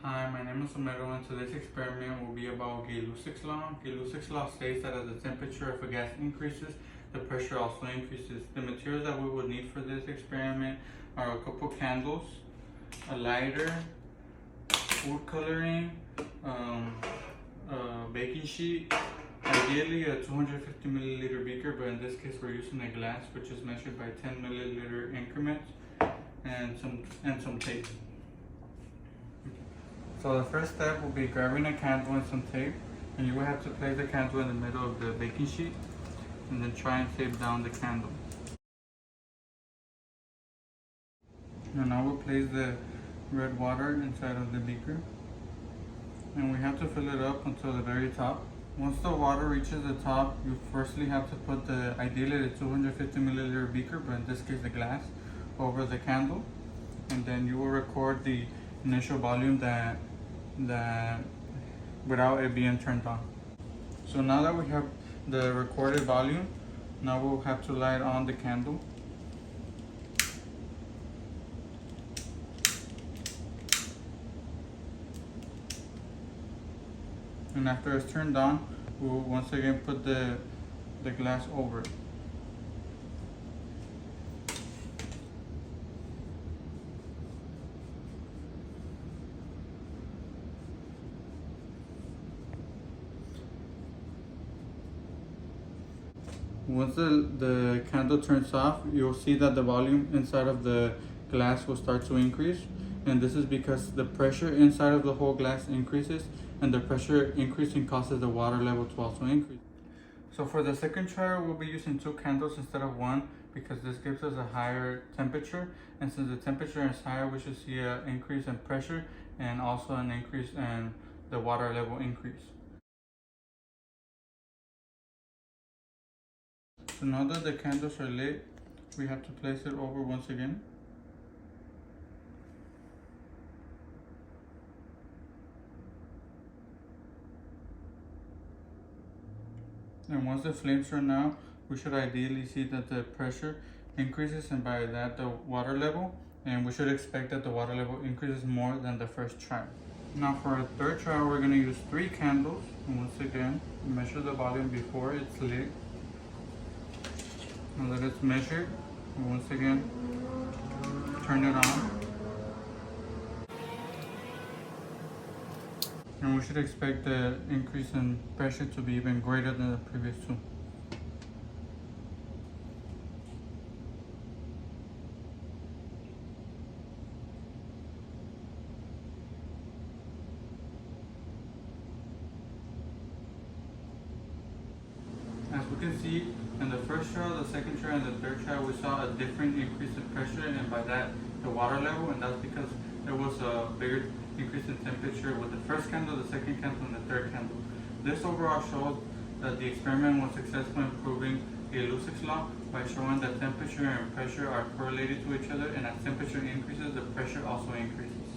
Hi, my name is Omero, and today's experiment will be about Lussacs Law. Lussacs Law states that as the temperature of a gas increases, the pressure also increases. The materials that we would need for this experiment are a couple candles, a lighter, food coloring, a baking sheet, ideally a 250 milliliter beaker, but in this case we're using a glass which is measured by 10 milliliter increments, and some tape. So the first step will be grabbing a candle and some tape, and you will have to place the candle in the middle of the baking sheet and then try and tape down the candle. And now we'll place the red water inside of the beaker, and we have to fill it up until the very top. Once the water reaches the top, you firstly have to put ideally the 250 milliliter beaker, but in this case the glass, over the candle, and then you will record the initial volume that without it being turned on. So now that we have the recorded volume, now we'll have to light on the candle. And after it's turned on, we'll once again put the glass over it. Once the candle turns off, you'll see that the volume inside of the glass will start to increase, and this is because the pressure inside of the whole glass increases, and the pressure increasing causes the water level to also increase. So for the second trial, we'll be using 2 candles instead of 1 because this gives us a higher temperature, and since the temperature is higher, we should see an increase in pressure and also an increase in the water level increase. So now that the candles are lit, we have to place it over once again. And once the flames turn out, we should ideally see that the pressure increases, and by that the water level, and we should expect that the water level increases more than the first trial. Now for our third trial, we're going to use 3 candles, and once again measure the volume before it's lit. Now that it's measured, once again turn it on, and we should expect the increase in pressure to be even greater than the previous 2. As we can see, in the first trial, the second trial, and the third trial, we saw a different increase in pressure, and by that the water level, and that's because there was a bigger increase in temperature with the first candle, the second candle, and the third candle. This overall shows that the experiment was successful in proving a Lussacs law by showing that temperature and pressure are correlated to each other, and as temperature increases, the pressure also increases.